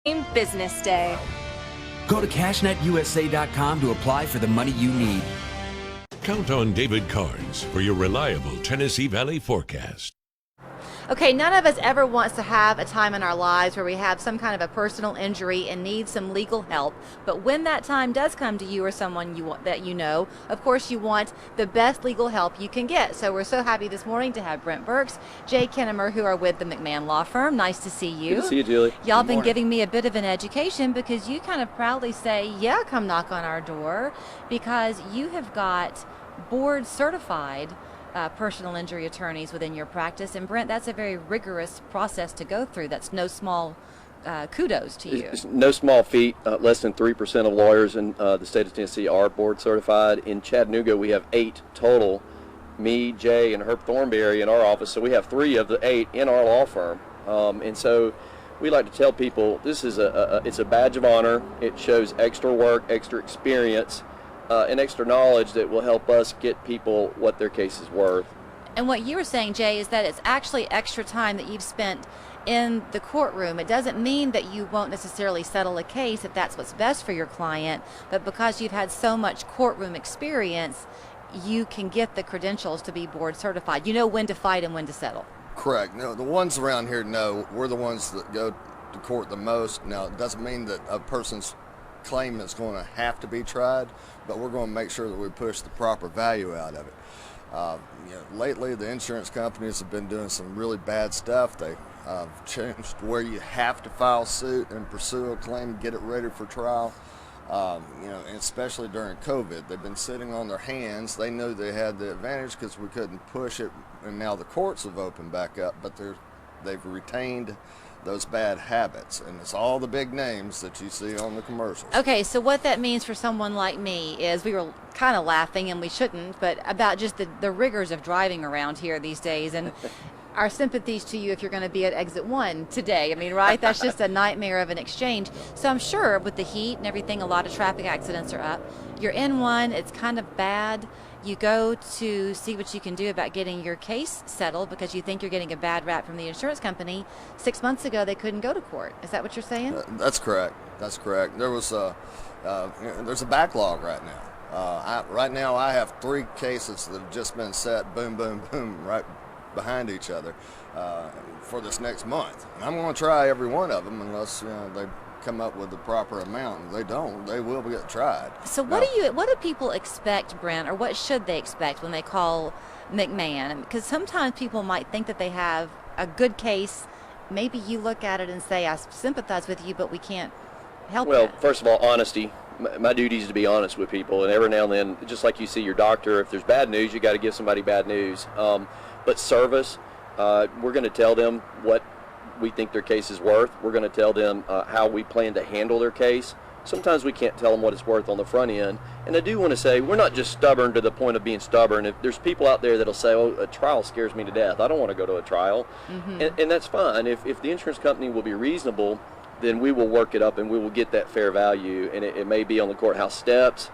Business day. Go to CashNetUSA.com to apply for the money you need. Count on David Carnes for your reliable Tennessee Valley forecast. Okay, none of us ever wants to have a time in our lives where we have some kind of a personal injury and need some legal help. But when that time does come to you or someone that you know, of course you want the best legal help you can get. So we're so happy this morning to have Brent Burks, Jay Kennemar, who are with the McMahan Law Firm. Nice to see you. Good to see you, Julie. Y'all been giving me a bit of an education because you kind of proudly say, yeah, come knock on our door, because you have got board certified personal injury attorneys within your practice. And Brent, that's a very rigorous process to go through. That's no small kudos to you. It's no small feat. Less than 3% of lawyers in the state of Tennessee are board certified. In Chattanooga, we have 8 total. Me, Jay, and Herb Thornberry in our office. So we have 3 of the 8 in our law firm. And so we like to tell people this is it's a badge of honor. It shows extra work, extra experience, and extra knowledge that will help us get people what their case is worth. And what you were saying, Jay, is that it's actually extra time that you've spent in the courtroom. It doesn't mean that you won't necessarily settle a case if that's what's best for your client, but because you've had so much courtroom experience, you can get the credentials to be board certified. You know when to fight and when to settle. Correct. No, the ones around here know we're the ones that go to court the most. Now, it doesn't mean that a person's claim is going to have to be tried, but we're going to make sure that we push the proper value out of it. Lately, the insurance companies have been doing some really bad stuff. They changed where you have to file suit and pursue a claim, get it ready for trial. And especially during COVID, they've been sitting on their hands. They knew they had the advantage because we couldn't push it, and now the courts have opened back up, but they've retained those bad habits, and it's all the big names that you see on the commercials. Okay, so what that means for someone like me is, we were kind of laughing, and we shouldn't, but about just the rigors of driving around here these days, and our sympathies to you if you're going to be at exit 1 today. I mean, right? That's just a nightmare of an exchange. So I'm sure with the heat and everything, a lot of traffic accidents are up. You're in one, it's kind of bad. You go to see what you can do about getting your case settled because you think you're getting a bad rap from the insurance company. 6 months ago, they couldn't go to court. Is that what you're saying? That's correct. That's correct. There's a backlog right now. Right now, I have 3 cases that have just been set, boom, boom, boom, right behind each other for this next month. And I'm going to try every one of them unless they come up with the proper amount. If they don't, they will get tried. So what do people expect, Brent, or what should they expect when they call McMahan? Because sometimes people might think that they have a good case. Maybe you look at it and say, I sympathize with you, but we can't help it. Well, first of all, honesty. My duty is to be honest with people, and every now and then, just like you see your doctor, if there's bad news, you got to give somebody bad news. But service, we're going to tell them what we think their case is worth. We're going to tell them how we plan to handle their case. Sometimes we can't tell them what it's worth on the front end. And I do want to say, we're not just stubborn to the point of being stubborn. If there's people out there that'll say, oh, a trial scares me to death, I don't want to go to a trial. Mm-hmm. And that's fine. If the insurance company will be reasonable, then we will work it up and we will get that fair value. And it may be on the courthouse steps,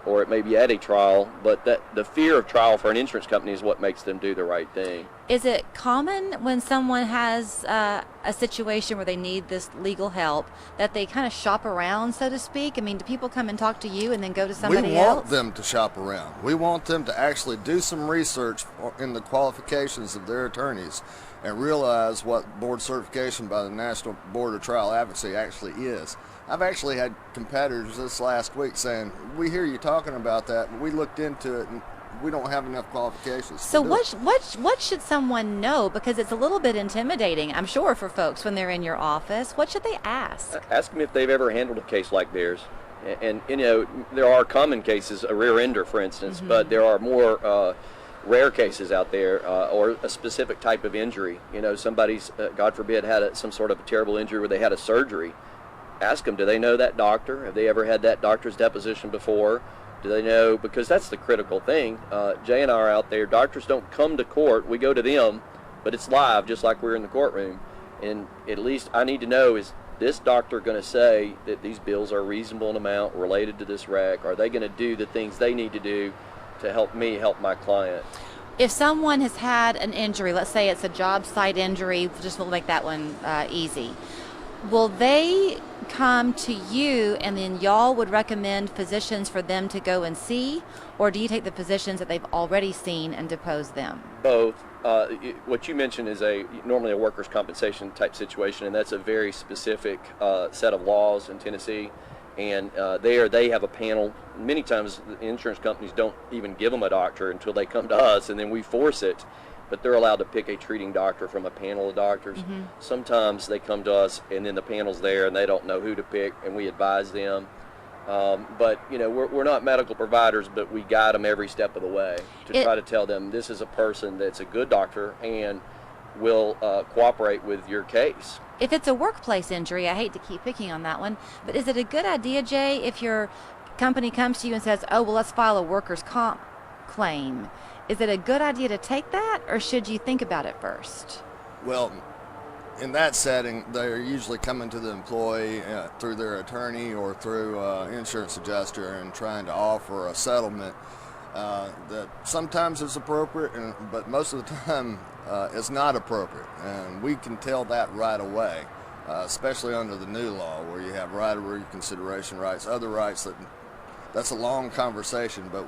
or it may be at a trial, but the fear of trial for an insurance company is what makes them do the right thing. Is it common when someone has a situation where they need this legal help that they kind of shop around, so to speak? I mean, do people come and talk to you and then go to somebody else? We want them to shop around. We want them to actually do some research in the qualifications of their attorneys and realize what board certification by the National Board of Trial Advocacy actually is. I've actually had competitors this last week saying, we hear you talking about that, but we looked into it and we don't have enough qualifications. So what should someone know? Because it's a little bit intimidating, I'm sure, for folks when they're in your office. What should they ask? Ask them if they've ever handled a case like theirs. And there are common cases, a rear ender, for instance, mm-hmm. but there are more rare cases out there, or a specific type of injury. Somebody's, God forbid, had some sort of a terrible injury where they had a surgery. Ask them, do they know that doctor? Have they ever had that doctor's deposition before? Do they know? Because that's the critical thing. Jay and I are out there. Doctors don't come to court. We go to them, but it's live, just like we're in the courtroom. And at least I need to know, is this doctor going to say that these bills are reasonable in amount related to this wreck? Are they going to do the things they need to do to help me help my client? If someone has had an injury, let's say it's a job site injury, just we'll make that one easy. will they come to you and then y'all would recommend physicians for them to go and see, or do you take the physicians that they've already seen and depose them? Both. What you mentioned is normally a workers' compensation type situation, and that's a very specific set of laws in Tennessee. And they have a panel. Many times the insurance companies don't even give them a doctor until they come to us, and then we force it. But they're allowed to pick a treating doctor from a panel of doctors. Mm-hmm. Sometimes they come to us, and then the panel's there, and they don't know who to pick, and we advise them. But we're not medical providers, but we guide them every step of the way to try to tell them this is a person that's a good doctor and will cooperate with your case. If it's a workplace injury, I hate to keep picking on that one, but is it a good idea, Jay, if your company comes to you and says, oh, well, let's file a workers' comp claim? Is it a good idea to take that, or should you think about it first? Well, in that setting, they're usually coming to the employee through their attorney or through insurance adjuster and trying to offer a settlement that sometimes is appropriate, but most of the time it's not appropriate. And we can tell that right away, especially under the new law where you have right of reconsideration rights, other rights that's a long conversation, but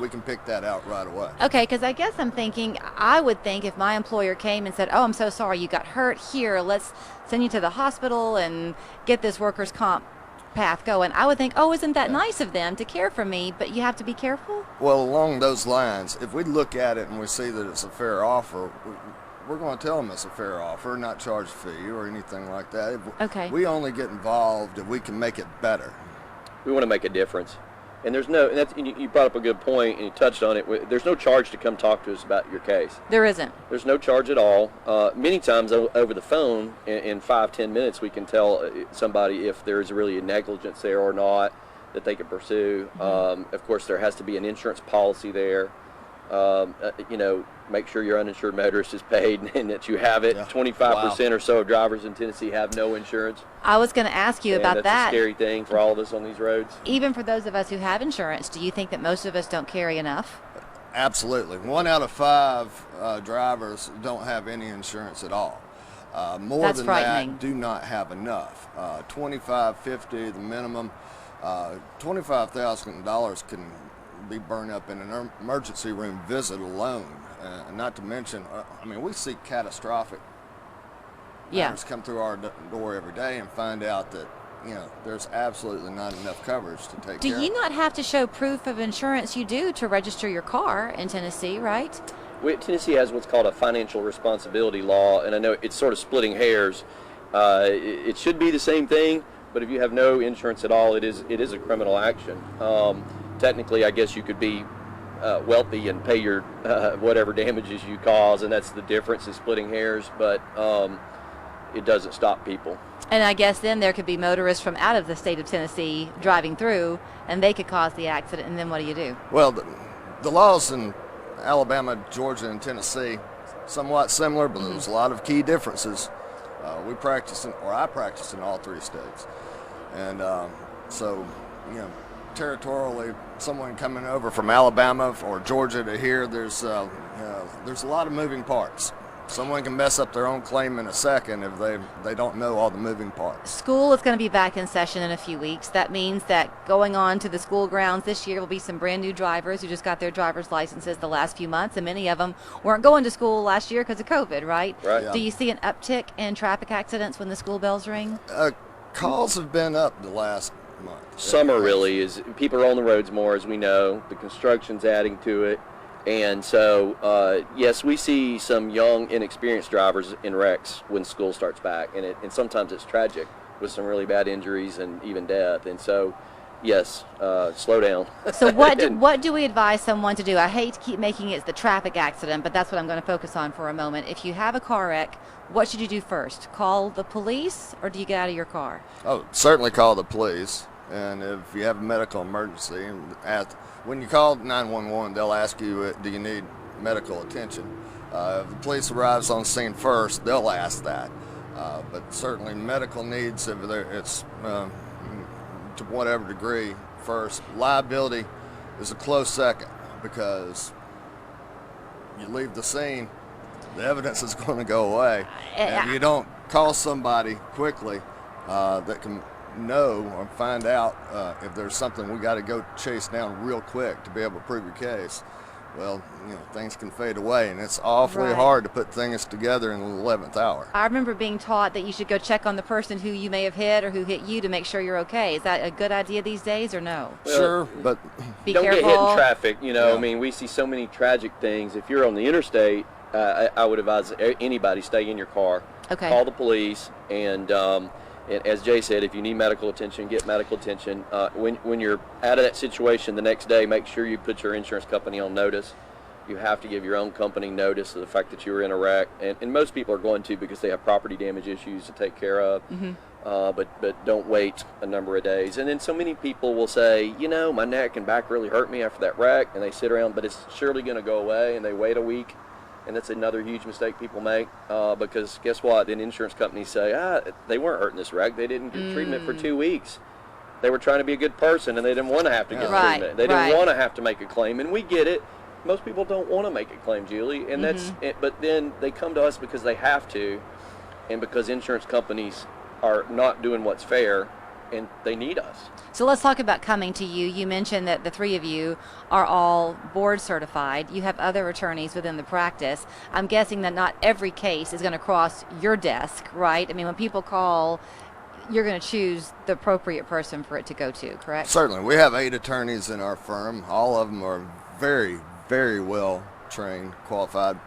we can pick that out right away. Okay, because I guess I'm thinking, I would think if my employer came and said, oh, I'm so sorry you got hurt, here, let's send you to the hospital and get this workers' comp path going, I would think, oh, isn't that nice of them to care for me, but you have to be careful? Well, along those lines, if we look at it and we see that it's a fair offer, we're going to tell them it's a fair offer, not charge a fee or anything like that. Okay. We only get involved if we can make it better. We want to make a difference. And you brought up a good point, and you touched on it. There's no charge to come talk to us about your case. There isn't. There's no charge at all. Many times over the phone, in 5-10 minutes, we can tell somebody if there's really a negligence there or not that they can pursue. Mm-hmm. Of course, there has to be an insurance policy there. Make sure your uninsured motorist is paid and that you have it. Yeah. 25% or so of drivers in Tennessee have no insurance. I was going to ask you about that. That's a scary thing for all of us on these roads. Even for those of us who have insurance, do you think that most of us don't carry enough? Absolutely. 1 out of 5 drivers don't have any insurance at all. More That's than frightening. that do not have enough. $25.50 the minimum. $25,000 can be burned up in an emergency room visit alone. Not to mention, we see catastrophic matters come through our door every day and find out that, there's absolutely not enough coverage to take care of. Do you not have to show proof of insurance you do to register your car in Tennessee, right? Tennessee has what's called a financial responsibility law, and I know it's sort of splitting hairs. It should be the same thing, but if you have no insurance at all, it is a criminal action. Technically, I guess you could be wealthy and pay your whatever damages you cause, and that's the difference in splitting hairs, but it doesn't stop people. And I guess then there could be motorists from out of the state of Tennessee driving through, and they could cause the accident, and then what do you do? Well, the laws in Alabama, Georgia, and Tennessee somewhat similar, but there's a lot of key differences. I practice in all 3 states. And territorially, someone coming over from Alabama or Georgia to here, there's a lot of moving parts. Someone can mess up their own claim in a second if they don't know all the moving parts. School is going to be back in session in a few weeks. That means that going on to the school grounds this year will be some brand new drivers who just got their driver's licenses the last few months, and many of them weren't going to school last year because of COVID, right? Right. Yeah. Do you see an uptick in traffic accidents when the school bells ring? Calls have been up the last month. Summer really is, people are on the roads more, as we know. The construction's adding to it. And so, yes, we see some young, inexperienced drivers in wrecks when school starts back. And sometimes it's tragic with some really bad injuries and even death. And so, yes, slow down. So what do we advise someone to do? I hate to keep making it the traffic accident, but that's what I'm going to focus on for a moment. If you have a car wreck, what should you do first? Call the police, or do you get out of your car? Oh, certainly call the police. And if you have a medical emergency, when you call 911, they'll ask you, do you need medical attention? If the police arrives on scene first, they'll ask that. But certainly medical needs, if it's to whatever degree, first. Liability is a close second, because you leave the scene, the evidence is going to go away. And if you don't call somebody quickly, that can know or find out if there's something we got to go chase down real quick to be able to prove your case, well, things can fade away, and it's awfully hard to put things together in the 11th hour. I remember being taught that you should go check on the person who you may have hit or who hit you to make sure you're okay. Is that a good idea these days or no? Well, sure, but Be don't careful. get hit in traffic. Yeah. I mean, we see so many tragic things. If you're on the interstate, I would advise anybody stay in your car. Okay. Call the police, and as Jay said, if you need medical attention, get medical attention. When you're out of that situation the next day, make sure you put your insurance company on notice. You have to give your own company notice of the fact that you were in a wreck, and most people are going to because they have property damage issues to take care of. But don't wait a number of days. And then so many people will say, my neck and back really hurt me after that wreck, and they sit around, but it's surely going to go away, and they wait a week. And that's another huge mistake people make, because guess what? Then insurance companies say, they weren't hurt in this wreck. They didn't get treatment for 2 weeks. They were trying to be a good person, and they didn't want to have to get treatment. They didn't want to have to make a claim, and we get it. Most people don't want to make a claim, Julie, and that's it. But then they come to us because they have to, and because insurance companies are not doing what's fair, and they need us. So let's talk about coming to you. You mentioned that the three of you are all board certified. You have other attorneys within the practice. I'm guessing that not every case is going to cross your desk, right? I mean, when people call, you're going to choose the appropriate person for it to go to, correct? certainly. We have 8 attorneys in our firm. All of them are very, very well trained, qualified.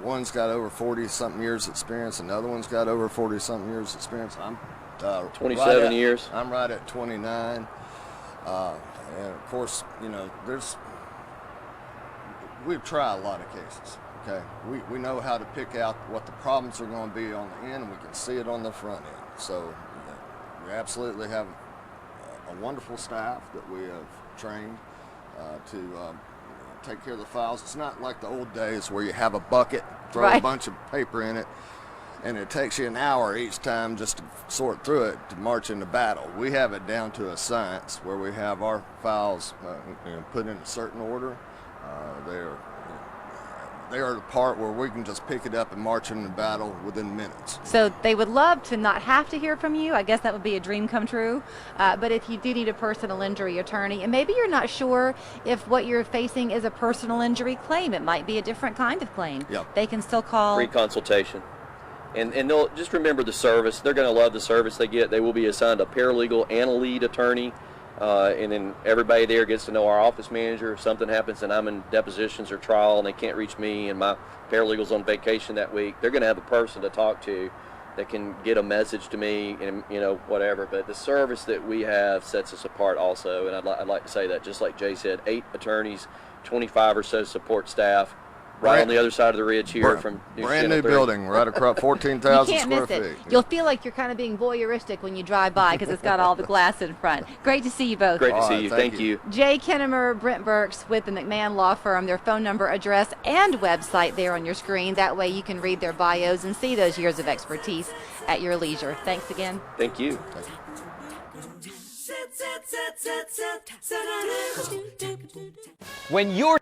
One's got over 40-something years experience. Another one's got over 40-something years experience. I'm 27 years. I'm right at 29. And of course, we try a lot of cases. Okay, we know how to pick out what the problems are going to be on the end, and we can see it on the front end. So we absolutely have a wonderful staff that we have trained to take care of the files. It's not like the old days where you have a bucket, throw a bunch of paper in it, and it takes you an hour each time just to sort through it to march into battle. We have it down to a science where we have our files put in a certain order. They are the part where we can just pick it up and march into battle within minutes. So they would love to not have to hear from you. I guess that would be a dream come true. But if you do need a personal injury attorney, and maybe you're not sure if what you're facing is a personal injury claim, it might be a different kind of claim. Yep. They can still call. Free consultation. And they'll just remember the service. They're going to love the service they get. They will be assigned a paralegal and a lead attorney. And then everybody there gets to know our office manager. If something happens and I'm in depositions or trial and they can't reach me and my paralegal's on vacation that week, they're going to have a person to talk to that can get a message to me and, whatever. But the service that we have sets us apart also. And I'd like to say that, just like Jay said, 8 attorneys, 25 or so support staff, right on the other side of the ridge here from brand new building right across 14,000 square feet. You'll feel like you're kind of being voyeuristic when you drive by because it's got all the glass in front. Great to see you both. Great to see you. Thank you. Jay Kennemar, Brent Burks with the McMahan Law Firm. Their phone number, address, and website there on your screen. That way you can read their bios and see those years of expertise at your leisure. Thanks again. Thank you. When you're